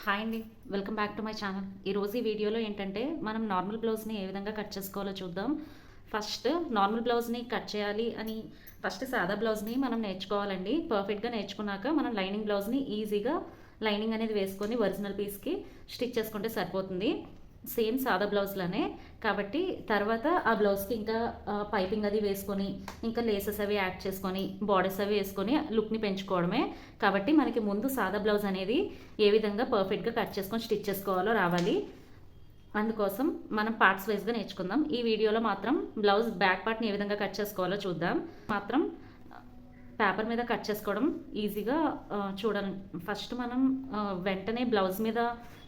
Hi అండి. Welcome back to my channel. ఈరోజు ఈ వీడియోలో ఏంటంటే మనం నార్మల్ బ్లౌజ్ని ఏ విధంగా కట్ చేసుకోవాలో చూద్దాం. ఫస్ట్ నార్మల్ బ్లౌజ్ని కట్ చేయాలి అని ఫస్ట్ సాదా బ్లౌజ్ని మనం నేర్చుకోవాలండి. పర్ఫెక్ట్గా నేర్చుకున్నాక మనం లైనింగ్ బ్లౌజ్ని ఈజీగా లైనింగ్ అనేది వేసుకొని ఒరిజినల్ పీస్కి స్టిచ్ చేసుకుంటే సరిపోతుంది. సేమ్ సాదా బ్లౌజ్లోనే కాబట్టి తర్వాత ఆ బ్లౌజ్కి ఇంకా పైపింగ్ అది వేసుకొని ఇంకా లేసెస్ అవి యాడ్ చేసుకొని బార్డర్స్ అవి వేసుకొని లుక్ని పెంచుకోవడమే. కాబట్టి మనకి ముందు సాదా బ్లౌజ్ అనేది ఏ విధంగా పర్ఫెక్ట్గా కట్ చేసుకొని స్టిచ్ చేసుకోవాలో రావాలి. అందుకోసం మనం పార్ట్స్ వైజ్గా నేర్చుకుందాం. ఈ వీడియోలో మాత్రం బ్లౌజ్ బ్యాక్ పార్ట్ని ఏ విధంగా కట్ చేసుకోవాలో చూద్దాం. మాత్రం పేపర్ మీద కట్ చేసుకోవడం ఈజీగా చూడాలి. ఫస్ట్ మనం వెంటనే బ్లౌజ్ మీద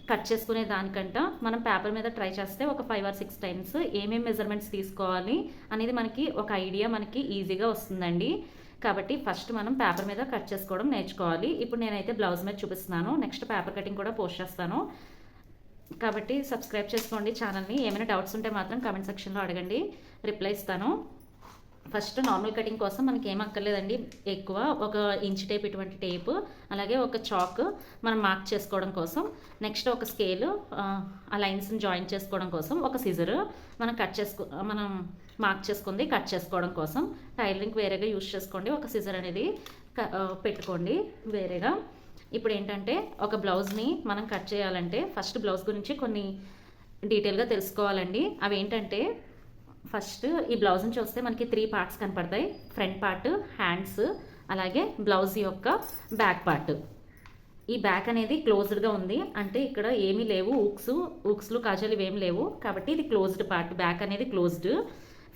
కట్ చేసుకునే దానికంట మనం పేపర్ మీద ట్రై చేస్తే ఒక 5 or 6 టైమ్స్ ఏమేమి మెజర్మెంట్స్ తీసుకోవాలి అనేది మనకి ఒక ఐడియా మనకి ఈజీగా వస్తుందండి. కాబట్టి ఫస్ట్ మనం పేపర్ మీద కట్ చేసుకోవడం నేర్చుకోవాలి. ఇప్పుడు నేనైతే బ్లౌజ్ మీద చూపిస్తున్నాను. నెక్స్ట్ పేపర్ కటింగ్ కూడా పోస్ట్ చేస్తాను. కాబట్టి సబ్స్క్రైబ్ చేసుకోండి ఛానల్ని. ఏమైనా డౌట్స్ ఉంటే మాత్రం కామెంట్ సెక్షన్లో అడగండి, రిప్లై ఇస్తాను. ఫస్ట్ నార్మల్ కటింగ్ కోసం మనకి ఏం అక్కర్లేదండి ఎక్కువ. ఒక ఇంచ్ టేప్, ఇటువంటి టేపు, అలాగే ఒక చాక్ మనం మార్క్ చేసుకోవడం కోసం, నెక్స్ట్ ఒక స్కేల్, ఆ లైన్స్ని జాయిన్ చేసుకోవడం కోసం, ఒక సిజర్ మనం మార్క్ చేసుకుంది కట్ చేసుకోవడం కోసం. టైలరింగ్ వేరేగా యూజ్ చేసుకోండి, ఒక సిజర్ అనేది పెట్టుకోండి వేరేగా. ఇప్పుడు ఏంటంటే ఒక బ్లౌజ్ని మనం కట్ చేయాలంటే ఫస్ట్ బ్లౌజ్ గురించి కొన్ని డీటెయిల్గా తెలుసుకోవాలండి. అవి ఏంటంటే ఫస్ట్ ఈ బ్లౌజ్ని చూస్తే మనకి 3 పార్ట్స్ కనపడతాయి. ఫ్రంట్ పార్ట్, హ్యాండ్స్, అలాగే బ్లౌజ్ యొక్క బ్యాక్ పార్ట్. ఈ బ్యాక్ అనేది క్లోజ్డ్గా ఉంది, అంటే ఇక్కడ ఏమీ లేవు, ఊక్స్లు కాజాలు ఇవేమి లేవు, కాబట్టి ఇది క్లోజ్డ్ పార్ట్. బ్యాక్ అనేది క్లోజ్డ్.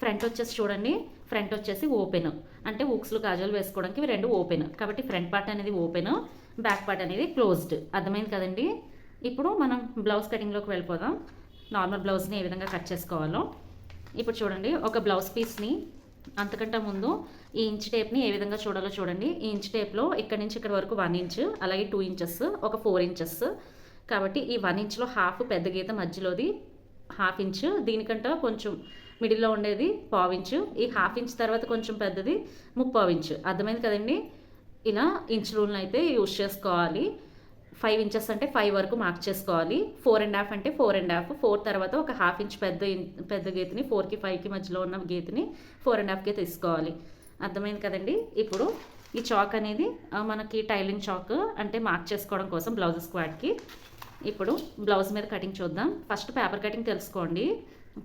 ఫ్రంట్ వచ్చేసి చూడండి, ఫ్రంట్ వచ్చేసి ఓపెన్, అంటే ఊక్స్లు కాజాలు వేసుకోవడానికి ఇవి రెండు ఓపెన్. కాబట్టి ఫ్రంట్ పార్ట్ అనేది ఓపెన్, బ్యాక్ పార్ట్ అనేది క్లోజ్డ్. అర్థమైంది కదండి. ఇప్పుడు మనం బ్లౌజ్ కటింగ్లోకి వెళ్ళిపోదాం. నార్మల్ బ్లౌజ్ని ఏ విధంగా కట్ చేసుకోవాలో ఇప్పుడు చూడండి. ఒక బ్లౌజ్ పీస్ని అంతకంటే ముందు ఈ ఇంచ్ టేప్ని ఏ విధంగా చూడాలో చూడండి. ఈ ఇంచ్ టేప్లో ఇక్కడ నుంచి ఇక్కడ వరకు 1 ఇంచ్, అలాగే 2 ఇంచెస్, ఒక 4 ఇంచెస్. కాబట్టి ఈ 1 ఇంచ్లో హాఫ్ పెద్ద గీత, మధ్యలోది ½ ఇంచ్, దీనికంటే కొంచెం మిడిల్లో ఉండేది ½ ఇంచ్, ఈ ½ ఇంచ్ తర్వాత కొంచెం పెద్దది 3/4 ఇంచ్. అర్థమైంది కదండి. ఇలా ఇంచ్ రూల్ని అయితే యూజ్ చేసుకోవాలి. 5 ఇంచెస్ అంటే 5 వరకు మార్క్ చేసుకోవాలి. 4.5 అంటే 4.5, 4 తర్వాత ఒక ½ ఇంచ్ పెద్ద గీతని 4కి 5కి మధ్యలో ఉన్న గీతని 4.5కి తీసుకోవాలి. అర్థమైంది కదండి. ఇప్పుడు ఈ చాక్ అనేది మనకి టైలింగ్ చాక్, అంటే మార్క్ చేసుకోవడం కోసం బ్లౌజ్ స్క్వాడ్కి. ఇప్పుడు బ్లౌజ్ మీద కటింగ్ చూద్దాం. ఫస్ట్ పేపర్ కటింగ్ తెలుసుకోండి.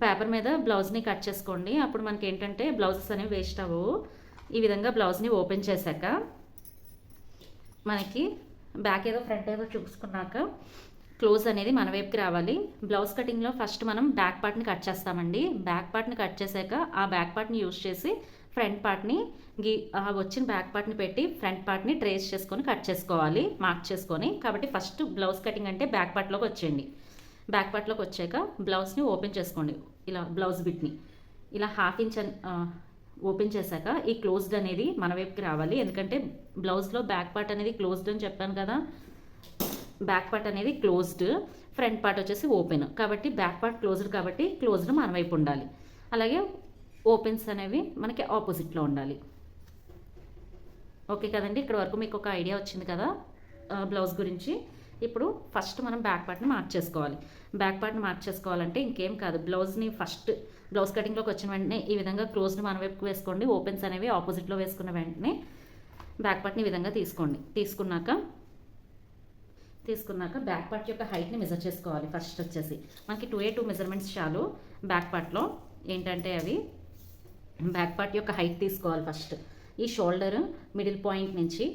పేపర్ మీద బ్లౌజ్ని కట్ చేసుకోండి. అప్పుడు మనకి ఏంటంటే బ్లౌజెస్ అనేవి వేస్ట్ అవ్వవు. ఈ విధంగా బ్లౌజ్ని ఓపెన్ చేశాక మనకి బ్యాక్ ఏదో ఫ్రంట్ ఏదో చూసుకున్నాక క్లోజ్ అనేది మన వైపుకి రావాలి. బ్లౌజ్ కటింగ్లో ఫస్ట్ మనం బ్యాక్ పార్ట్ని కట్ చేస్తామండి. బ్యాక్ పార్ట్ని కట్ చేశాక ఆ బ్యాక్ పార్ట్ని యూజ్ చేసి ఫ్రంట్ పార్ట్ని వచ్చిన బ్యాక్ పార్ట్ని పెట్టి ఫ్రంట్ పార్ట్ని ట్రేస్ చేసుకొని కట్ చేసుకోవాలి, మార్క్ చేసుకొని. కాబట్టి ఫస్ట్ బ్లౌజ్ కటింగ్ అంటే బ్యాక్ పార్ట్లోకి వచ్చేయండి. బ్యాక్ పార్ట్లోకి వచ్చాక బ్లౌజ్ని ఓపెన్ చేసుకోండి. ఇలా బ్లౌజ్ బిట్ని ఇలా ½ ఇంచ్ ఓపెన్ చేశాక ఈ క్లోజ్డ్ అనేది మన వైపుకి రావాలి. ఎందుకంటే బ్లౌజ్లో బ్యాక్ పార్ట్ అనేది క్లోజ్డ్ అని చెప్పాను కదా. బ్యాక్ పార్ట్ అనేది క్లోజ్డ్, ఫ్రంట్ పార్ట్ వచ్చేసి ఓపెన్. కాబట్టి బ్యాక్ పార్ట్ క్లోజ్డ్, కాబట్టి క్లోజ్డ్ మన వైపు ఉండాలి. అలాగే ఓపెన్స్ అనేవి మనకి ఆపోజిట్లో ఉండాలి. ఓకే కదండి. ఇక్కడ వరకు మీకు ఒక ఐడియా వచ్చింది కదా బ్లౌజ్ గురించి. ఇప్పుడు ఫస్ట్ మనం బ్యాక్ పార్ట్ని మార్క్ చేసుకోవాలి. బ్యాక్ పార్ట్ని మార్క్ చేసుకోవాలంటే ఇంకేం కాదు, బ్లౌజ్ని ఫస్ట్ బ్లౌజ్ కటింగ్లోకి వచ్చిన వెంటనే ఈ విధంగా క్లోజ్ని మన వైపుకి వేసుకోండి. ఓపెన్స్ అనేవి ఆపోజిట్లో వేసుకున్న వెంటనే బ్యాక్ పార్ట్ని ఈ విధంగా తీసుకోండి. తీసుకున్నాక బ్యాక్ పార్ట్ యొక్క హైట్ని మెజర్ చేసుకోవాలి. ఫస్ట్ వచ్చేసి మనకి 2A2 మెజర్మెంట్స్ చాలు. బ్యాక్ పార్ట్లో ఏంటంటే అవి బ్యాక్ పార్ట్ యొక్క హైట్ తీసుకోవాలి. ఫస్ట్ ఈ షోల్డర్ మిడిల్ పాయింట్ నుంచి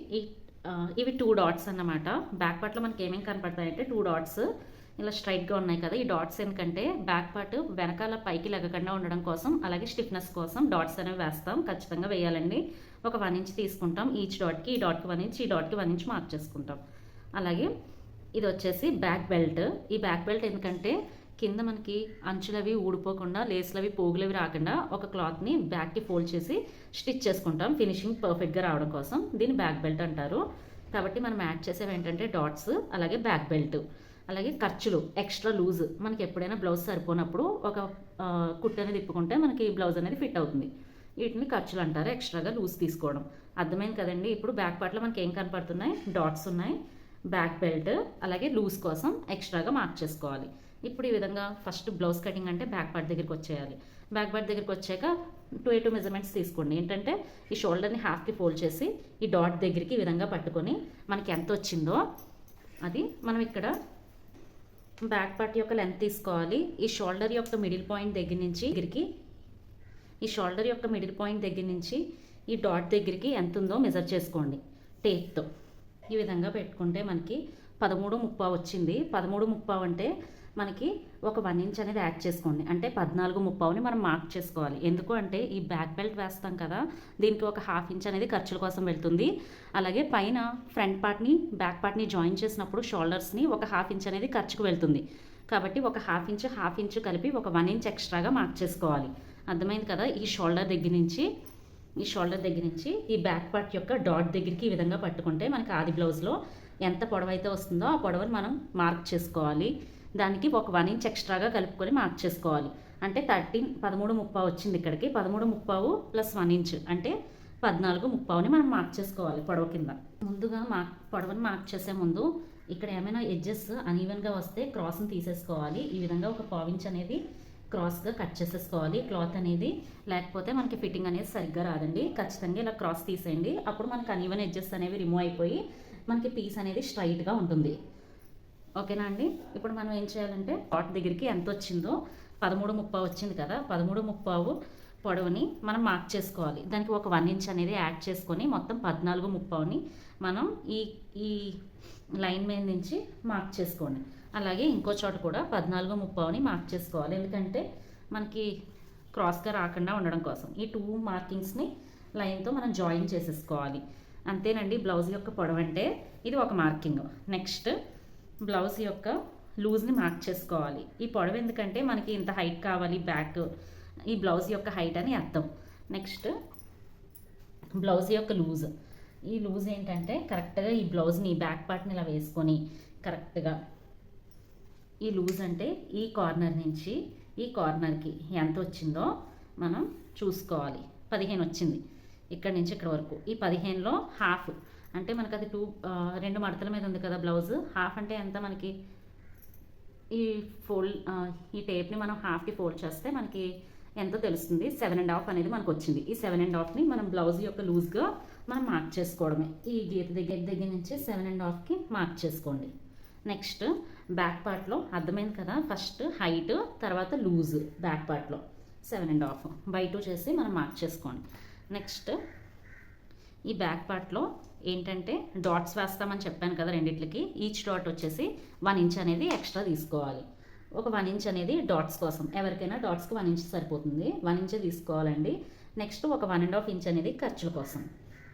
ఇవి 2 డాట్స్ అన్నమాట. బ్యాక్ పార్ట్లో మనకి ఏమేమి కనపడతాయంటే 2 డాట్స్ ఇలా స్ట్రైట్గా ఉన్నాయి కదా. ఈ డాట్స్ ఎందుకంటే బ్యాక్ పార్ట్ వెనకాల పైకి లెగకుండా ఉండడం కోసం, అలాగే స్టిఫ్నెస్ కోసం డాట్స్ అనేవి వేస్తాం. ఖచ్చితంగా వేయాలండి. ఒక 1 ఇంచ్ తీసుకుంటాం ఈచ్ డాట్కి. ఈ డాట్కి 1 ఇంచ్, ఈ డాట్కి 1 ఇంచ్ మార్క్ చేసుకుంటాం. అలాగే ఇది వచ్చేసి బ్యాక్ బెల్ట్. ఈ బ్యాక్ బెల్ట్ ఎందుకంటే కింద మనకి అంచులవి ఊడిపోకుండా, లేస్లవి పోగులవి రాకుండా ఒక క్లాత్ని బ్యాక్కి ఫోల్డ్ చేసి స్టిచ్ చేసుకుంటాం, ఫినిషింగ్ పర్ఫెక్ట్గా రావడం కోసం. దీన్ని బ్యాక్ బెల్ట్ అంటారు. కాబట్టి మనం యాడ్ చేసేవి ఏంటంటే డాట్స్, అలాగే బ్యాక్ బెల్ట్, అలాగే ఖర్చులు, ఎక్స్ట్రా లూజ్. మనకి ఎప్పుడైనా బ్లౌజ్ సరిపోనప్పుడు ఒక కుట్టు అనేది తిప్పుకుంటే మనకి బ్లౌజ్ అనేది ఫిట్ అవుతుంది. వీటిని ఖర్చులు అంటారు, ఎక్స్ట్రాగా లూజ్ తీసుకోవడం. అర్థమైంది కదండి. ఇప్పుడు బ్యాక్ పార్ట్లో మనకి ఏం కనపడుతున్నాయి, డాట్స్ ఉన్నాయి, బ్యాక్ బెల్ట్ అలాగే లూజ్ కోసం ఎక్స్ట్రాగా మార్క్ చేసుకోవాలి. ఇప్పుడు ఈ విధంగా ఫస్ట్ బ్లౌజ్ కటింగ్ అంటే బ్యాక్ పార్ట్ దగ్గరికి వచ్చేయాలి. బ్యాక్ పార్ట్ దగ్గరికి వచ్చాక 2 మెజర్మెంట్స్ తీసుకోండి. ఏంటంటే ఈ షోల్డర్ని హాఫ్కి ఫోల్డ్ చేసి ఈ డాట్ దగ్గరికి ఈ విధంగా పట్టుకొని మనకి ఎంత వచ్చిందో అది మనం ఇక్కడ బ్యాక్ పార్ట్ యొక్క లెంత్ తీసుకోవాలి. ఈ షోల్డర్ యొక్క మిడిల్ పాయింట్ దగ్గర నుంచి ఈ డాట్ దగ్గరికి ఎంత ఉందో మెజర్ చేసుకోండి టేప్తో. ఈ విధంగా పెట్టుకుంటే మనకి 13.30 వచ్చింది. 13.30 అంటే మనకి ఒక 1 ఇంచ్ అనేది యాడ్ చేసుకోండి. అంటే 14.30ని మనం మార్క్ చేసుకోవాలి. ఎందుకు అంటే ఈ బ్యాక్ బెల్ట్ వేస్తాం కదా, దీనికి ఒక 1/2 ఇంచ్ అనేది ఖర్చుల కోసం వెళ్తుంది. అలాగే పైన ఫ్రంట్ పార్ట్ని బ్యాక్ పార్ట్ని జాయిన్ చేసినప్పుడు షోల్డర్స్ని ఒక 1/2 ఇంచ్ అనేది ఖర్చుకు వెళ్తుంది. కాబట్టి ఒక 1/2 ఇంచ్ కలిపి ఒక 1 ఇంచ్ ఎక్స్ట్రాగా మార్క్ చేసుకోవాలి. అర్థమైంది కదా? ఈ షోల్డర్ దగ్గర నుంచి ఈ బ్యాక్ పార్ట్ యొక్క డాట్ దగ్గరికి ఈ విధంగా పట్టుకుంటే మనకి ఆది బ్లౌజ్లో ఎంత పొడవు అయితే వస్తుందో ఆ పొడవుని మనం మార్క్ చేసుకోవాలి. దానికి ఒక 1 ఇంచ్ ఎక్స్ట్రాగా కలుపుకొని మార్క్ చేసుకోవాలి. అంటే 13.30 వచ్చింది. ఇక్కడికి 13.30 ప్లస్ 1 ఇంచ్ అంటే 14.30ని మనం మార్క్ చేసుకోవాలి పొడవు కింద. ముందుగా పొడవుని మార్క్ చేసే ముందు ఇక్కడ ఏమైనా ఎడ్జెస్ అనీవెన్గా వస్తే క్రాస్ని తీసేసుకోవాలి. ఈ విధంగా ఒక 1/4 ఇంచ్ అనేది క్రాస్గా కట్ చేసేసుకోవాలి క్లాత్ అనేది, లేకపోతే మనకి ఫిట్టింగ్ అనేది సరిగ్గా రాదండి. ఖచ్చితంగా ఇలా క్రాస్ తీసేయండి. అప్పుడు మనకి అనీవెన్ ఎడ్జెస్ అనేవి రిమూవ్ అయిపోయి మనకి పీస్ అనేది స్ట్రైట్గా ఉంటుంది. ఓకేనా అండి? ఇప్పుడు మనం ఏం చేయాలంటే డాట్ దగ్గరికి ఎంత వచ్చిందో 13.30 వచ్చింది కదా, 13.30 పొడవుని మనం మార్క్ చేసుకోవాలి. దానికి ఒక 1 ఇంచ్ అనేది యాడ్ చేసుకొని మొత్తం 14.30ని మనం ఈ లైన్ మీద నుంచి మార్క్ చేసుకోండి. అలాగే ఇంకో చోట కూడా 14.30ని మార్క్ చేసుకోవాలి. ఎందుకంటే మనకి క్రాస్గా రాకుండా ఉండడం కోసం ఈ 2 మార్కింగ్స్ని లైన్తో మనం జాయిన్ చేసేసుకోవాలి. అంతేనండి బ్లౌజ్ యొక్క పొడవు అంటే. ఇది ఒక మార్కింగ్. నెక్స్ట్ బ్లౌజ్ యొక్క లూజ్ని మార్క్ చేసుకోవాలి. ఈ పొడవు ఎందుకంటే మనకి ఇంత హైట్ కావాలి బ్యాక్, ఈ బ్లౌజ్ యొక్క హైట్ అని అర్థం. నెక్స్ట్ బ్లౌజ్ యొక్క లూజ్. ఈ లూజ్ ఏంటంటే కరెక్ట్గా ఈ బ్లౌజ్ని బ్యాక్ పార్ట్ని ఇలా వేసుకొని కరెక్ట్గా ఈ లూజ్ అంటే ఈ కార్నర్ నుంచి ఈ కార్నర్కి ఎంత వచ్చిందో మనం చూసుకోవాలి. 15 వచ్చింది ఇక్కడ నుంచి ఇక్కడ వరకు. ఈ 15లో హాఫ్ అంటే మనకు అది 2 మడతల మీద ఉంది కదా బ్లౌజ్. హాఫ్ అంటే ఎంత మనకి ఈ టేప్ని మనం హాఫ్కి ఫోల్డ్ చేస్తే మనకి ఎంతో తెలుస్తుంది. 7.5 అనేది మనకు వచ్చింది. ఈ 7.5ని మనం బ్లౌజ్ యొక్క లూజ్గా మనం మార్క్ చేసుకోవడమే. ఈ గీత దగ్గర నుంచి 7.5కి మార్క్ చేసుకోండి. నెక్స్ట్ బ్యాక్ పార్ట్లో అర్థమైంది కదా, ఫస్ట్ హైట్ తర్వాత లూజ్ బ్యాక్ పార్ట్లో 7.5/2 చేసి మనం మార్క్ చేసుకోండి. నెక్స్ట్ ఈ బ్యాక్ పార్ట్లో ఏంటంటే డాట్స్ వేస్తామని చెప్పాను కదా రెండిట్లకి. ఈచ్ డాట్ వచ్చేసి 1 ఇంచ్ అనేది ఎక్స్ట్రా తీసుకోవాలి. ఒక 1 ఇంచ్ అనేది డాట్స్ కోసం, ఎవరికైనా డాట్స్కి 1 ఇంచ్ సరిపోతుంది, 1 ఇంచ్ తీసుకోవాలండి. నెక్స్ట్ ఒక 1.5 ఇంచ్ అనేది ఖర్చుల కోసం,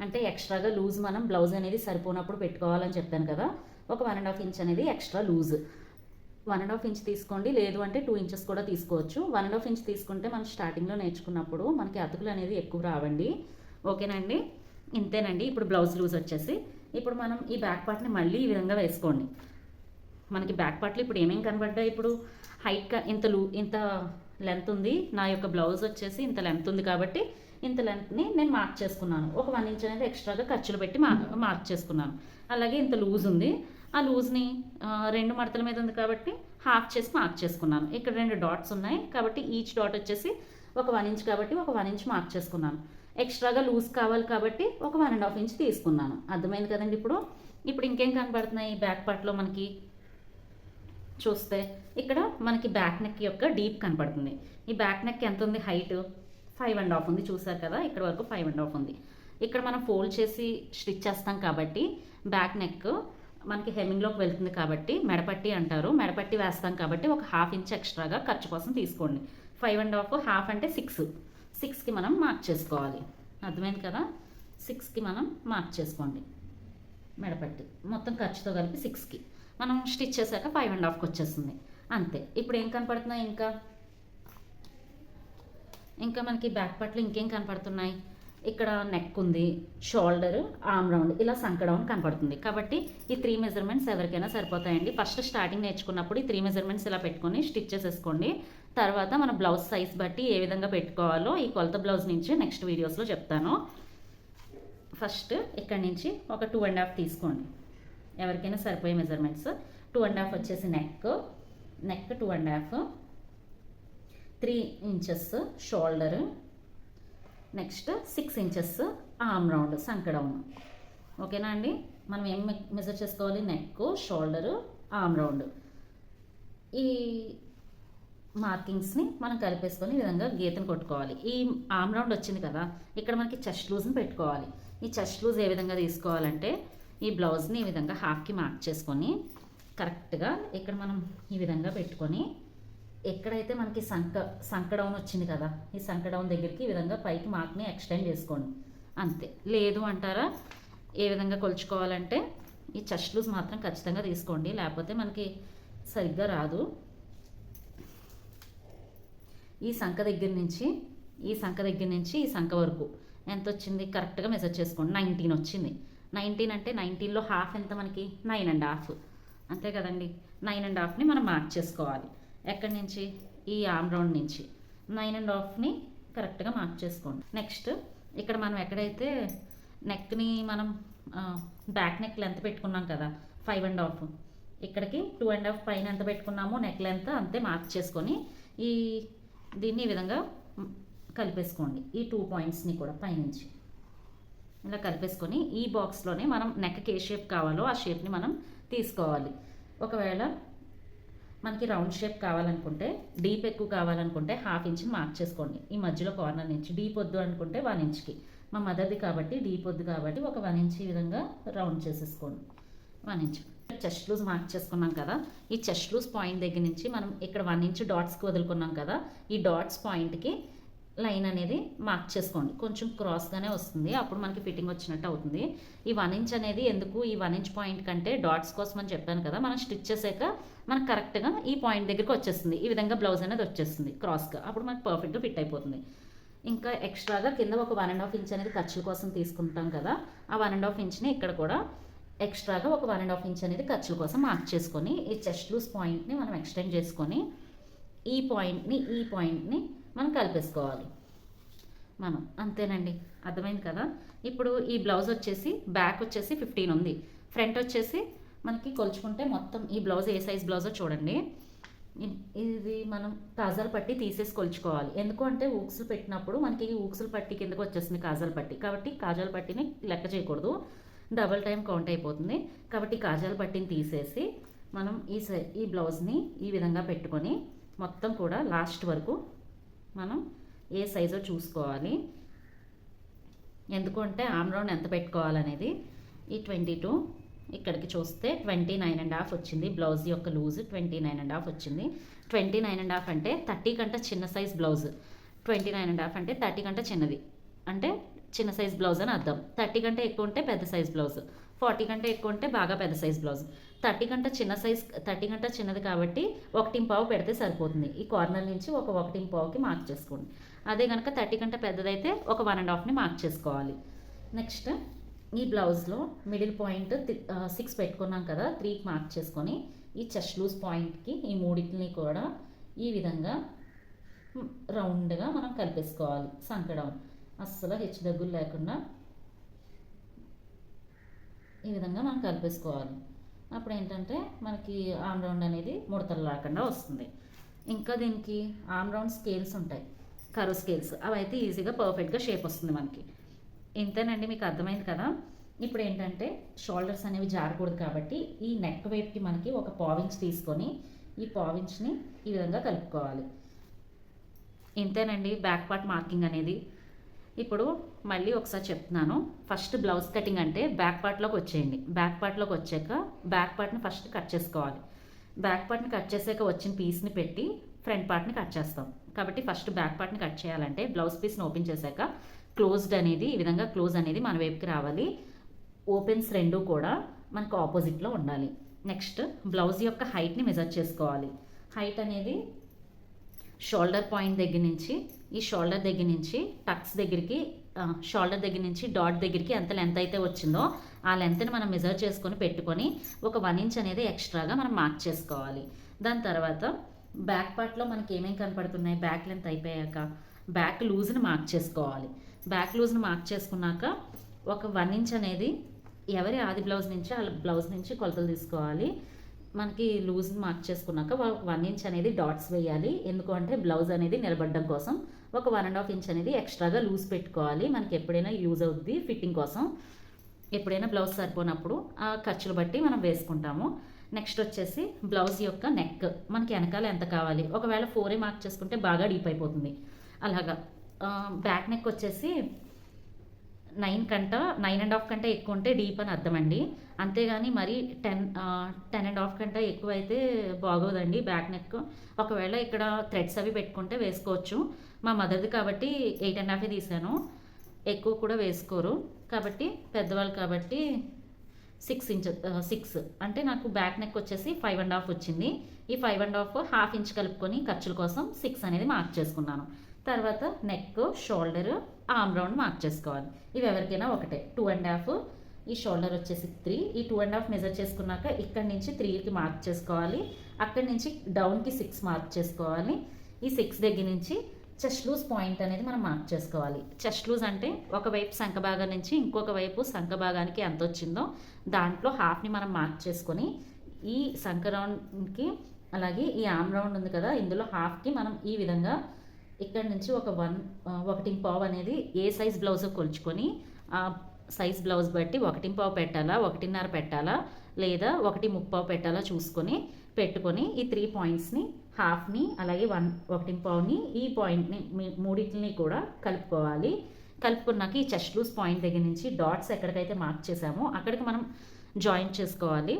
అంటే ఎక్స్ట్రాగా లూజ్ మనం బ్లౌజ్ అనేది సరిపోనప్పుడు పెట్టుకోవాలని చెప్పాను కదా. ఒక 1.5 ఇంచ్ అనేది ఎక్స్ట్రా లూజ్ 1.5 ఇంచ్ తీసుకోండి. లేదు అంటే 2 ఇంచెస్ కూడా తీసుకోవచ్చు. 1.5 ఇంచ్ తీసుకుంటే మనం స్టార్టింగ్లో నేర్చుకున్నప్పుడు మనకి అతుకులు అనేది ఎక్కువ రావండి. ఓకేనండి? ఇంతేనండి. ఇప్పుడు బ్లౌజ్ లూజ్ వచ్చేసి ఇప్పుడు మనం ఈ బ్యాక్ పార్ట్ని మళ్ళీ ఈ విధంగా వేసుకోండి. మనకి బ్యాక్ పార్ట్లో ఇప్పుడు ఏమేమి కనబడ్డాయి, ఇప్పుడు హైట్ ఇంత లెంత్ ఉంది, నా యొక్క బ్లౌజ్ వచ్చేసి ఇంత లెంత్ ఉంది కాబట్టి ఇంత లెంత్ని నేను మార్క్ చేసుకున్నాను. ఒక 1 ఇంచ్ అనేది ఎక్స్ట్రాగా ఖర్చులు పెట్టి మార్క్ చేసుకున్నాను. అలాగే ఇంత లూజ్ ఉంది, ఆ లూజ్ని 2 మడతల మీద ఉంది కాబట్టి హాఫ్ చేసి మార్క్ చేసుకున్నాను. ఇక్కడ 2 డాట్స్ ఉన్నాయి కాబట్టి ఈచ్ డాట్ వచ్చేసి ఒక 1 ఇంచ్ కాబట్టి ఒక 1 ఇంచ్ మార్క్ చేసుకున్నాను. ఎక్స్ట్రాగా లూజ్ కావాలి కాబట్టి ఒక 1.5 ఇంచ్ తీసుకున్నాను. అర్థమైంది కదండి? ఇప్పుడు ఇంకేం కనబడుతున్నాయి బ్యాక్ పార్ట్లో మనకి చూస్తే ఇక్కడ మనకి బ్యాక్ నెక్ యొక్క డీప్ కనపడుతుంది. ఈ బ్యాక్ నెక్ ఎంత ఉంది, హైట్ 5.5 ఉంది. చూసారు కదా, ఇక్కడ వరకు 5.5 ఉంది. ఇక్కడ మనం ఫోల్డ్ చేసి స్టిచ్ చేస్తాం కాబట్టి బ్యాక్ నెక్ మనకి హెమ్మింగ్లోకి వెళ్తుంది కాబట్టి మెడపట్టి అంటారు. మెడపట్టి వేస్తాం కాబట్టి ఒక 1/2 ఇంచ్ ఎక్స్ట్రాగా ఖర్చు కోసం తీసుకోండి. 5.5 హాఫ్ అంటే 6కి మనం మార్క్ చేసుకోవాలి. అర్థమైంది కదా? 6కి మనం మార్క్ చేసుకోండి. మెడపట్టి మొత్తం ఖర్చుతో కలిపి 6కి మనం స్టిచ్ చేశాక 5.5కి వచ్చేస్తుంది. అంతే. ఇప్పుడు ఏం కనపడుతున్నాయి, ఇంకా మనకి బ్యాక్ పార్ట్లో ఇంకేం కనపడుతున్నాయి, ఇక్కడ నెక్ ఉంది, షోల్డర్, ఆర్మ్ రౌండ్, ఇలా సంక డౌన్ కనపడుతుంది. కాబట్టి ఈ 3 మెజర్మెంట్స్ ఎవరికైనా సరిపోతాయండి. ఫస్ట్ స్టార్టింగ్ నేర్చుకున్నప్పుడు ఈ 3 మెజర్మెంట్స్ ఇలా పెట్టుకొని స్టిచ్ చేసేసుకోండి. తర్వాత మన బ్లౌజ్ సైజ్ బట్టి ఏ విధంగా పెట్టుకోవాలో ఈ కొలత బ్లౌజ్ నుంచి నెక్స్ట్ వీడియోస్లో చెప్తాను. ఫస్ట్ ఇక్కడ నుంచి ఒక 2.5 తీసుకోండి. ఎవరికైనా సరిపోయే మెజర్మెంట్స్. 2.5 వచ్చేసి neck 2.5, 3 inches shoulder, next 6 inches arm round సంక డౌన్. ఓకేనా అండి? మనం ఏం మెజర్ చేసుకోవాలి? Neck, shoulder, arm round. ఈ మార్కింగ్స్ని మనం కలిపేసుకొని ఈ విధంగా గీతను కొట్టుకోవాలి. ఈ ఆర్మ్ రౌండ్ వచ్చింది కదా, ఇక్కడ మనకి చెస్ట్ లూజ్ని పెట్టుకోవాలి. ఈ చెస్ట్ లూజ్ ఏ విధంగా తీసుకోవాలంటే ఈ బ్లౌజ్ని ఈ విధంగా హాఫ్కి మార్క్ చేసుకొని కరెక్ట్గా ఇక్కడ మనం ఈ విధంగా పెట్టుకొని ఎక్కడైతే మనకి సంక డౌన్ వచ్చింది కదా, ఈ సంక డౌన్ దగ్గరికి ఈ విధంగా పైకి మార్క్ని ఎక్స్టెండ్ చేసుకోండి. అంతే. లేదు అంటారా ఏ విధంగా కొలుచుకోవాలంటే ఈ చెస్ట్ లూజ్ మాత్రం ఖచ్చితంగా తీసుకోండి, లేకపోతే మనకి సరిగ్గా రాదు. ఈ సంక దగ్గర నుంచి ఈ సంక వరకు ఎంత వచ్చింది కరెక్ట్గా మెజర్ చేసుకోండి. 19 వచ్చింది. 19 అంటే 19లో హాఫ్ ఎంత మనకి? 9.5. అంతే కదండి. 9.5ని మనం మార్క్ చేసుకోవాలి. ఎక్కడి నుంచి? ఈ ఆర్మ్ రౌండ్ నుంచి 9.5ని కరెక్ట్గా మార్క్ చేసుకోండి. నెక్స్ట్ ఇక్కడ మనం ఎక్కడైతే నెక్ని మనం బ్యాక్ నెక్ లెంత్ పెట్టుకున్నాం కదా 5.5, ఇక్కడికి 2.5 పైన ఎంత పెట్టుకున్నామో నెక్ లెంత్ అంతే మార్క్ చేసుకొని దీన్ని ఈ విధంగా కలిపేసుకోండి. ఈ 2 పాయింట్స్ని కూడా పైనుంచి ఇలా కలిపేసుకొని ఈ బాక్స్లోనే మనం నెక్కి ఏ షేప్ కావాలో ఆ షేప్ని మనం తీసుకోవాలి. ఒకవేళ మనకి రౌండ్ షేప్ కావాలనుకుంటే, డీప్ ఎక్కువ కావాలనుకుంటే 1/2 ఇంచ్ని మార్క్ చేసుకోండి. ఈ మధ్యలో కార్నర్ నుంచి. డీప్ వద్దు అనుకుంటే 1 ఇంచ్కి. మా మదర్ది కాబట్టి డీప్ వద్దు కాబట్టి ఒక 1 ఇంచ్ ఈ విధంగా రౌండ్ చేసేసుకోండి. 1 ఇంచ్. చెస్ట్ లూజ్ మార్క్ చేసుకున్నాం కదా, ఈ చెస్ట్ లూజ్ పాయింట్ దగ్గర నుంచి మనం ఇక్కడ 1 ఇంచ్ డాట్స్కి వదులుకున్నాం కదా, ఈ డాట్స్ పాయింట్కి లైన్ అనేది మార్క్ చేసుకోండి. కొంచెం క్రాస్గానే వస్తుంది, అప్పుడు మనకి ఫిట్టింగ్ వచ్చినట్టు అవుతుంది. ఈ 1 ఇంచ్ అనేది ఎందుకు? ఈ 1 ఇంచ్ పాయింట్ కంటే డాట్స్ కోసం అని చెప్పాను కదా, మనం స్టిచ్ చేసాక మనకు కరెక్ట్గా ఈ పాయింట్ దగ్గరికి వచ్చేస్తుంది. ఈ విధంగా బ్లౌజ్ అనేది వచ్చేస్తుంది క్రాస్గా, అప్పుడు మనకు పర్ఫెక్ట్గా ఫిట్ అయిపోతుంది. ఇంకా ఎక్స్ట్రాగా కింద ఒక 1.5 ఇంచ్ అనేది ఖర్చుల కోసం తీసుకుంటాం కదా, ఆ 1.5 ఇంచ్ని ఇక్కడ కూడా ఎక్స్ట్రాగా ఒక 1.5 ఇంచ్ అనేది ఖర్చుల కోసం మార్క్ చేసుకొని ఈ చెస్ట్ లూజ్ పాయింట్ని మనం ఎక్స్టెండ్ చేసుకొని ఈ పాయింట్ని మనం కలిపేసుకోవాలి. మనం అంతేనండి. అర్థమైంది కదా? ఇప్పుడు ఈ బ్లౌజ్ వచ్చేసి బ్యాక్ వచ్చేసి 15 ఉంది, ఫ్రంట్ వచ్చేసి మనకి కొలుచుకుంటే మొత్తం ఈ బ్లౌజ్ ఏ సైజ్ బ్లౌజో చూడండి. ఇది మనం కాజాల పట్టి తీసేసి కొలుచుకోవాలి. ఎందుకు అంటే ఊక్సులు పెట్టినప్పుడు మనకి ఈ ఊక్సుల పట్టి కిందకు వచ్చేస్తుంది కాజాల పట్టి, కాబట్టి కాజాల పట్టిని లెక్క చేయకూడదు, డబల్ టైం కౌంట్ అయిపోతుంది. కాబట్టి కాజాల పట్టిని తీసేసి మనం ఈ బ్లౌజ్ని ఈ విధంగా పెట్టుకొని మొత్తం కూడా లాస్ట్ వరకు మనం ఏ సైజో చూసుకోవాలి. ఎందుకంటే ఆర్మ్ రౌండ్ ఎంత పెట్టుకోవాలనేది. ఈ 22 ఇక్కడికి చూస్తే 29.5 వచ్చింది. బ్లౌజ్ యొక్క లూజ్ 29.5 వచ్చింది. 29.5 అంటే 30 కంటే చిన్న సైజ్ బ్లౌజ్. 29.5 అంటే 30 కంటే చిన్నది, అంటే చిన్న సైజ్ బ్లౌజ్ అని అర్థం. 30 కంటే ఎక్కువ ఉంటే పెద్ద సైజ్ బ్లౌజ్, 40 కంటే ఎక్కువ ఉంటే బాగా పెద్ద సైజ్ బ్లౌజ్. 30 కంటే చిన్నది కాబట్టి 1.5 పెడితే సరిపోతుంది. ఈ కార్నర్ నుంచి ఒక 1.5కి మార్క్ చేసుకోండి. అదే కనుక 30 కంటే పెద్దదైతే ఒక 1.5ని మార్క్ చేసుకోవాలి. నెక్స్ట్ ఈ బ్లౌజ్లో మిడిల్ పాయింట్ 6 పెట్టుకున్నాం కదా, 3కి మార్క్ చేసుకొని ఈ చెస్ట్ లూజ్ పాయింట్కి ఈ మూడింటిని కూడా ఈ విధంగా రౌండ్గా మనం కలిపేసుకోవాలి. సంకడం అస్సలు హెచ్చు దగ్గులు లేకుండా ఈ విధంగా మనం కలిపేసుకోవాలి. అప్పుడు ఏంటంటే మనకి ఆర్మ్ రౌండ్ అనేది ముడతలు రాకుండా వస్తుంది. ఇంకా దీనికి ఆర్మ్ రౌండ్ స్కేల్స్ ఉంటాయి, కర్వ్ స్కేల్స్, అవి అయితే ఈజీగా పర్ఫెక్ట్గా షేప్ వస్తుంది మనకి. ఇంతేనండి, మీకు అర్థమైంది కదా. ఇప్పుడు ఏంటంటే షోల్డర్స్ అనేవి జారకూడదు కాబట్టి ఈ నెక్ వైపుకి మనకి ఒక 1/4 ఇంచ్ తీసుకొని ఈ 1/4 ఇంచ్ని ఈ విధంగా కలుపుకోవాలి. ఇంతేనండి బ్యాక్ పార్ట్ మార్కింగ్ అనేది. ఇప్పుడు మళ్ళీ ఒకసారి చెప్తున్నాను. ఫస్ట్ బ్లౌజ్ కటింగ్ అంటే బ్యాక్ పార్ట్లోకి వచ్చేయండి. బ్యాక్ పార్ట్లోకి వచ్చాక బ్యాక్ పార్ట్ని ఫస్ట్ కట్ చేసుకోవాలి. బ్యాక్ పార్ట్ని కట్ చేసాక వచ్చిన పీస్ని పెట్టి ఫ్రంట్ పార్ట్ని కట్ చేస్తాం. కాబట్టి ఫస్ట్ బ్యాక్ పార్ట్ని కట్ చేయాలంటే బ్లౌజ్ పీస్ని ఓపెన్ చేశాక క్లోజ్డ్ అనేది ఈ విధంగా క్లోజ్ అనేది మన వైపుకి రావాలి. ఓపెన్స్ రెండు కూడా మనకు ఆపోజిట్లో ఉండాలి. నెక్స్ట్ బ్లౌజ్ యొక్క హైట్ని మెజర్ చేసుకోవాలి. హైట్ అనేది షోల్డర్ పాయింట్ దగ్గర నుంచి ఈ షోల్డర్ దగ్గర నుంచి టక్స్ దగ్గరికి, షోల్డర్ దగ్గర నుంచి డాట్ దగ్గరికి ఎంత లెంత్ అయితే వచ్చిందో ఆ లెంత్ని మనం మెజర్ చేసుకొని పెట్టుకొని ఒక 1 ఇంచ్ అనేది ఎక్స్ట్రాగా మనం మార్క్ చేసుకోవాలి. దాని తర్వాత బ్యాక్ పార్ట్లో మనకి ఏమేమి కనపడుతున్నాయి, బ్యాక్ లెంత్ అయిపోయాక బ్యాక్ లూజ్ని మార్క్ చేసుకోవాలి. బ్యాక్ లూజ్ని మార్క్ చేసుకున్నాక ఒక 1 ఇంచ్ అనేది ఎవరి ఆది బ్లౌజ్ నుంచి వాళ్ళ బ్లౌజ్ నుంచి కొలతలు తీసుకోవాలి. మనకి లూజ్ మార్క్ చేసుకున్నాక 1 ఇంచ్ అనేది డాట్స్ వేయాలి. ఎందుకు అంటే బ్లౌజ్ అనేది నిలబడడం కోసం. ఒక 1.5 ఇంచ్ అనేది ఎక్స్ట్రాగా లూజ్ పెట్టుకోవాలి. మనకి ఎప్పుడైనా యూజ్ అవుద్ది ఫిట్టింగ్ కోసం. ఎప్పుడైనా బ్లౌజ్ సరిపోనప్పుడు ఆ ఖర్చులు బట్టి మనం వేసుకుంటాము. నెక్స్ట్ వచ్చేసి బ్లౌజ్ యొక్క నెక్ మనకి వెనకాల ఎంత కావాలి. ఒకవేళ 4 మార్క్ చేసుకుంటే బాగా డీప్ అయిపోతుంది. అలాగా బ్యాక్ నెక్ వచ్చేసి 9.5 కంటే ఎక్కువ ఉంటే డీప్ అని అర్థం అండి. అంతేగాని మరి 10.5 కంటే ఎక్కువ అయితే బాగోదండి బ్యాక్ నెక్. ఒకవేళ ఇక్కడ థ్రెడ్స్ అవి పెట్టుకుంటే వేసుకోవచ్చు. మా మదర్ది కాబట్టి 8.5 తీసాను. ఎక్కువ కూడా వేసుకోరు కాబట్టి పెద్దవాళ్ళు కాబట్టి 6 అంటే నాకు బ్యాక్ నెక్ వచ్చేసి 5.5 వచ్చింది. ఈ 5.5 హాఫ్ ఇంచ్ కలుపుకొని ఖర్చుల కోసం 6 అనేది మార్క్ చేసుకున్నాను. తర్వాత neck, shoulder, arm round mark చేసుకోవాలి. ఇవి ఎవరికైనా ఒకటే. 2.5 ఈ షోల్డర్ వచ్చేసి 3. ఈ 2.5 మెజర్ చేసుకున్నాక ఇక్కడి నుంచి 3కి మార్క్ చేసుకోవాలి. అక్కడి నుంచి డౌన్కి 6 మార్క్ చేసుకోవాలి. ఈ 6 దగ్గర నుంచి చెస్ట్ లూజ్ పాయింట్ అనేది మనం మార్క్ చేసుకోవాలి. చెస్ట్ లూజ్ అంటే ఒకవైపు సంఖ భాగం నుంచి ఇంకొక వైపు సంఖ భాగానికి ఎంత వచ్చిందో దాంట్లో హాఫ్ని మనం మార్క్ చేసుకొని ఈ సంఖ రౌండ్కి అలాగే ఈ ఆర్మ్ రౌండ్ ఉంది కదా ఇందులో హాఫ్కి మనం ఈ విధంగా ఇక్కడ నుంచి ఒక 1.5 అనేది ఏ సైజ్ బ్లౌజ్ కొలుచుకొని ఆ సైజ్ బ్లౌజ్ బట్టి 1.5 పెట్టాలా, 1.5 పెట్టాలా, లేదా 1.35 పెట్టాలా చూసుకొని పెట్టుకొని ఈ 3 పాయింట్స్ని హాఫ్ని అలాగే 1.5ని ఈ పాయింట్ని మూడింటిని కూడా కలుపుకోవాలి. కలుపుకున్నాక ఈ చెస్ట్ లూజ్ పాయింట్ దగ్గర నుంచి డాట్స్ ఎక్కడికైతే మార్క్ చేసామో అక్కడికి మనం జాయింట్ చేసుకోవాలి.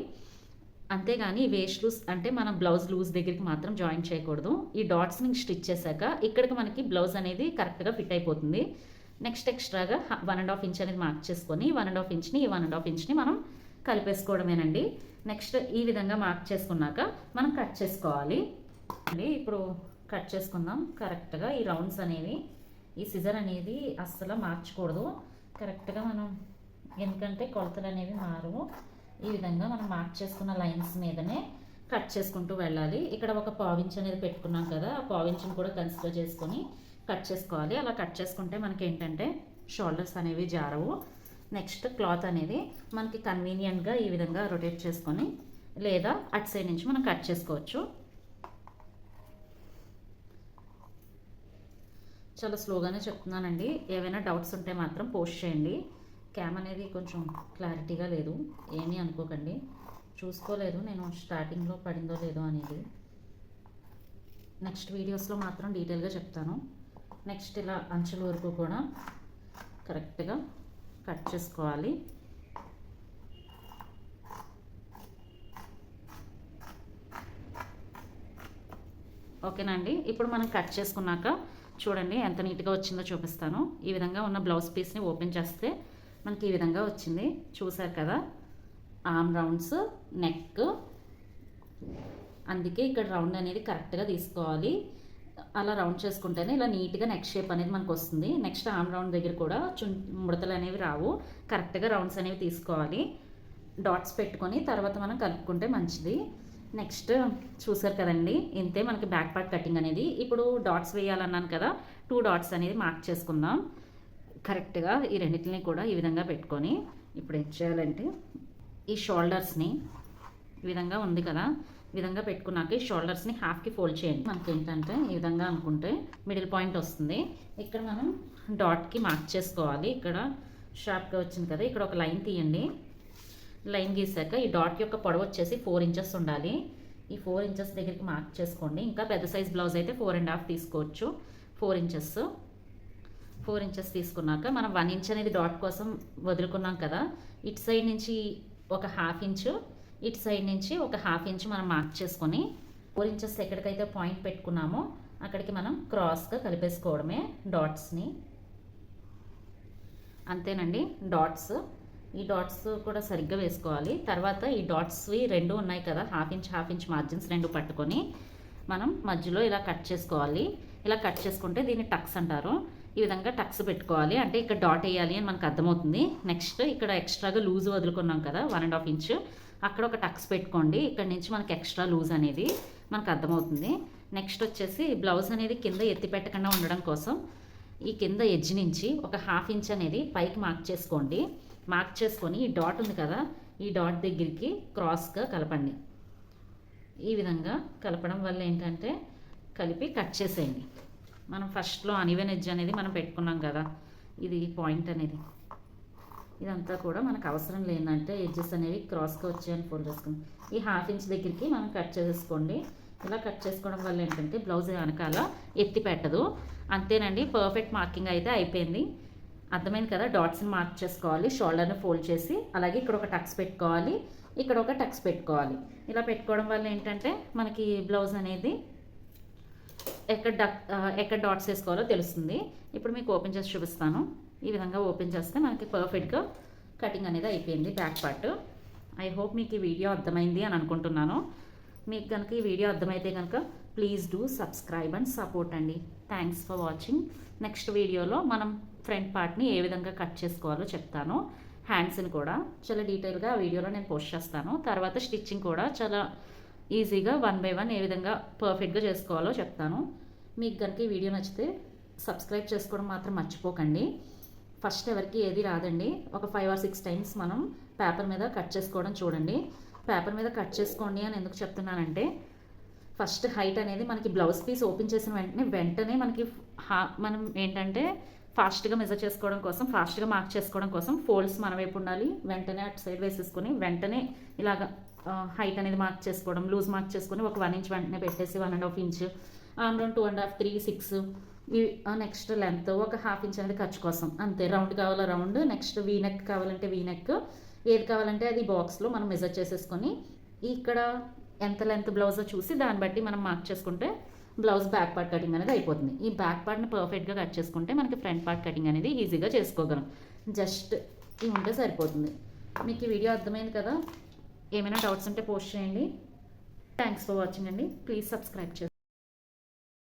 అంతేగాని వేస్ట్ లూజ్ అంటే మనం బ్లౌజ్ లూజ్ దగ్గరికి మాత్రం జాయిన్ చేయకూడదు. ఈ డాట్స్ని స్టిచ్ చేశాక ఇక్కడికి మనకి బ్లౌజ్ అనేది కరెక్ట్గా ఫిట్ అయిపోతుంది. నెక్స్ట్ ఎక్స్ట్రాగా 1.5 ఇంచ్ అనేది మార్క్ చేసుకొని 1.5 ఇంచ్ని ఈ 1.5 ఇంచ్ని మనం కలిపేసుకోవడమేనండి. నెక్స్ట్ ఈ విధంగా మార్క్ చేసుకున్నాక మనం కట్ చేసుకోవాలి అండి. ఇప్పుడు కట్ చేసుకుందాం. కరెక్ట్గా ఈ రౌండ్స్ అనేవి ఈ సిజర్ అనేది అస్సలు మార్చకూడదు. కరెక్ట్గా మనం ఎందుకంటే కొలతలు అనేవి మారు. ఈ విధంగా మనం మార్క్ చేసుకున్న లైన్స్ మీదనే కట్ చేసుకుంటూ వెళ్ళాలి. ఇక్కడ ఒక 1/4 ఇంచ్ అనేది పెట్టుకున్నాం కదా ఆ 1/4 ఇంచ్ని కూడా కన్సిడర్ చేసుకొని కట్ చేసుకోవాలి. అలా కట్ చేసుకుంటే మనకి ఏంటంటే షోల్డర్స్ అనేవి జారవు. నెక్స్ట్ క్లాత్ అనేది మనకి కన్వీనియంట్గా ఈ విధంగా రొటేట్ చేసుకొని లేదా అటు సైడ్ నుంచి మనం కట్ చేసుకోవచ్చు. చాలా స్లోగానే చెప్తున్నానండి. ఏవైనా డౌట్స్ ఉంటే మాత్రం పోస్ట్ చేయండి. క్యామ్ అనేది కొంచెం క్లారిటీగా లేదు, ఏమీ అనుకోకండి. చూసుకోలేదు నేను స్టార్టింగ్లో పడిందో లేదో అనేది. నెక్స్ట్ వీడియోస్లో మాత్రం డీటెయిల్గా చెప్తాను. నెక్స్ట్ ఇలా అంచుల వరకు కూడా కరెక్ట్గా కట్ చేసుకోవాలి. ఓకేనా అండి. ఇప్పుడు మనం కట్ చేసుకున్నాక చూడండి ఎంత నీట్గా వచ్చిందో చూపిస్తాను. ఈ విధంగా ఉన్న బ్లౌజ్ పీస్ని ఓపెన్ చేస్తే మనకి ఈ విధంగా వచ్చింది. చూసారు కదా ఆర్మ్ రౌండ్స్, నెక్. అందుకే ఇక్కడ రౌండ్ అనేది కరెక్ట్గా తీసుకోవాలి. అలా రౌండ్ చేసుకుంటేనే ఇలా నీట్గా నెక్ షేప్ అనేది మనకు వస్తుంది. నెక్స్ట్ ఆర్మ్ రౌండ్ దగ్గర కూడా ముడతలు అనేవి రావు. కరెక్ట్గా రౌండ్స్ అనేవి తీసుకోవాలి. డాట్స్ పెట్టుకొని తర్వాత మనం కలుపుకుంటే మంచిది. నెక్స్ట్ చూసారు కదండి ఇంతే మనకి బ్యాక్ పార్ట్ కటింగ్ అనేది. ఇప్పుడు డాట్స్ వేయాలన్నాను కదా 2 డాట్స్ అనేది మార్క్ చేసుకుందాం. కరెక్ట్గా ఈ రెండింటిని కూడా ఈ విధంగా పెట్టుకొని ఇప్పుడు ఏం చేయాలంటే ఈ షోల్డర్స్ని ఈ విధంగా ఉంది కదా ఈ విధంగా పెట్టుకున్నాక ఈ షోల్డర్స్ని హాఫ్కి ఫోల్డ్ చేయండి. మనకి ఏంటంటే ఈ విధంగా అనుకుంటే మిడిల్ పాయింట్ వస్తుంది. ఇక్కడ మనం డాట్కి మార్క్ చేసుకోవాలి. ఇక్కడ షార్ప్గా వచ్చింది కదా ఇక్కడ ఒక లైన్ తీయండి. లైన్ గీసాక ఈ డాట్ యొక్క పొడవు వచ్చేసి 4 ఇంచెస్ ఉండాలి. ఈ 4 ఇంచెస్ దగ్గరికి మార్క్ చేసుకోండి. ఇంకా పెద్ద సైజ్ బ్లౌజ్ అయితే 4.5 తీసుకోవచ్చు. 4 ఇంచెస్ తీసుకున్నాక మనం 1 ఇంచ్ అనేది డాట్ కోసం వదులుకున్నాం కదా ఇటు సైడ్ నుంచి ఒక 1/2 ఇంచు ఇటు సైడ్ నుంచి ఒక 1/2 ఇంచు మనం మార్క్ చేసుకొని 4 ఇంచెస్ ఎక్కడికైతే పాయింట్ పెట్టుకున్నామో అక్కడికి మనం క్రాస్గా కలిపేసుకోవడమే డాట్స్ని. అంతేనండి. ఈ డాట్స్ కూడా సరిగ్గా వేసుకోవాలి. తర్వాత ఈ డాట్స్వి 2 ఉన్నాయి కదా హాఫ్ ఇంచ్ మార్జిన్స్ 2 పట్టుకొని మనం మధ్యలో ఇలా కట్ చేసుకోవాలి. ఇలా కట్ చేసుకుంటే దీన్ని టక్స్ అంటారు. ఈ విధంగా టక్స్ పెట్టుకోవాలి. అంటే ఇక్కడ డాట్ వేయాలి అని మనకు అర్థమవుతుంది. నెక్స్ట్ ఇక్కడ ఎక్స్ట్రాగా లూజ్ వదులుకున్నాం కదా 1.5 ఇంచ్ అక్కడ ఒక టక్స్ పెట్టుకోండి. ఇక్కడ నుంచి మనకి ఎక్స్ట్రా లూజ్ అనేది మనకు అర్థమవుతుంది. నెక్స్ట్ వచ్చేసి బ్లౌజ్ అనేది కింద ఎత్తి పెట్టకుండా ఉండడం కోసం ఈ కింద ఎడ్జ్ నుంచి ఒక 1/2 ఇంచ్ అనేది పైకి మార్క్ చేసుకోండి. మార్క్ చేసుకొని ఈ డాట్ ఉంది కదా, ఈ డాట్ దగ్గరికి క్రాస్గా కలపండి. ఈ విధంగా కలపడం వల్ల ఏంటంటే కలిపి కట్ చేసేయండి. మనం ఫస్ట్లో అన్ఈవెన్ ఎడ్జ్ అనేది మనం పెట్టుకున్నాం కదా, ఇది పాయింట్ అనేది, ఇదంతా కూడా మనకు అవసరం లేదంటే ఎడ్జెస్ అనేవి క్రాస్గా వచ్చాయని ఫోల్డ్ చేసుకుని ఈ 1/2 ఇంచ్ దగ్గరికి మనం కట్ చేసేసుకోండి. ఇలా కట్ చేసుకోవడం వల్ల ఏంటంటే బ్లౌజ్ వెనకాల ఎత్తి పెట్టదు. అంతేనండి, పర్ఫెక్ట్ మార్కింగ్ అయితే అయిపోయింది. అర్థమైంది కదా, డాట్స్ని మార్క్ చేసుకోవాలి, షోల్డర్ని ఫోల్డ్ చేసి, అలాగే ఇక్కడ ఒక టక్స్ పెట్టుకోవాలి, ఇక్కడ ఒక టక్స్ పెట్టుకోవాలి. ఇలా పెట్టుకోవడం వల్ల ఏంటంటే మనకి బ్లౌజ్ అనేది ఎక్కడ డాట్స్ వేసుకోవాలో తెలుస్తుంది. ఇప్పుడు మీకు ఓపెన్ చేసి చూపిస్తాను. ఈ విధంగా ఓపెన్ చేస్తే మనకి పర్ఫెక్ట్గా కటింగ్ అనేది అయిపోయింది బ్యాక్ పార్ట్. ఐ హోప్ మీకు ఈ వీడియో అర్థమైంది అని అనుకుంటున్నాను. మీకు కనుక ఈ వీడియో అర్థమైతే కనుక please do subscribe and support అండి. Thanks for watching. నెక్స్ట్ వీడియోలో మనం ఫ్రంట్ పార్ట్ని ఏ విధంగా కట్ చేసుకోవాలో చెప్తాను. హ్యాండ్స్ని కూడా చాలా డీటెయిల్గా ఆ వీడియోలో నేను పోస్ట్ చేస్తాను. తర్వాత స్టిచ్చింగ్ కూడా చాలా ఈజీగా 1 by 1 ఏ విధంగా పర్ఫెక్ట్గా చేసుకోవాలో చెప్తాను. మీకు కనుక ఈ వీడియో నచ్చితే సబ్స్క్రైబ్ చేసుకోవడం మాత్రం మర్చిపోకండి. ఫస్ట్ ఎవరికి ఏది రాదండి, ఒక 5 or 6 టైమ్స్ మనం పేపర్ మీద కట్ చేసుకోవడం చూడండి. పేపర్ మీద కట్ చేసుకోండి అని ఎందుకు చెప్తున్నానంటే, ఫస్ట్ హైట్ అనేది మనకి బ్లౌజ్ పీస్ ఓపెన్ చేసిన వెంటనే మనకి మనం ఏంటంటే ఫాస్ట్గా మెజర్ చేసుకోవడం కోసం, ఫాస్ట్గా మార్క్ చేసుకోవడం కోసం ఫోల్డ్స్ మన వైపు ఉండాలి. వెంటనే అటు సైడ్ వేసేసుకొని వెంటనే ఇలాగ హైట్ అనేది మార్క్ చేసుకోవడం, లూజ్ మార్క్ చేసుకొని ఒక 1 ఇంచ్ వెంటనే పెట్టేసి 1.5 inch, arm round 2.5, 3, 6, next length ఒక 1/2 ఇంచ్ అనేది ఖర్చు కోసం అంతే. రౌండ్ కావాలా రౌండ్, నెక్స్ట్ వీ నెక్ కావాలంటే వీ నెక్, ఏది కావాలంటే అది బాక్స్లో మనం మెజర్ చేసేసుకొని ఇక్కడ ఎంత లెంత్ బ్లౌజో చూసి దాన్ని బట్టి మనం మార్క్ చేసుకుంటే బ్లౌజ్ బ్యాక్ పార్ట్ కటింగ్ అనేది అయిపోతుంది. ఈ బ్యాక్ పార్ట్ని పర్ఫెక్ట్గా కట్ చేసుకుంటే మనకి ఫ్రంట్ పార్ట్ కటింగ్ అనేది ఈజీగా చేసుకోగలం. జస్ట్ ఇవి ఉంటే సరిపోతుంది. మీకు ఈ వీడియో అర్థమైంది కదా, ఏమైనా డౌట్స్ ఉంటే పోస్ట్ చేయండి. థ్యాంక్స్ ఫర్ వాచింగ్ అండి. ప్లీజ్ సబ్స్క్రైబ్ చేయండి.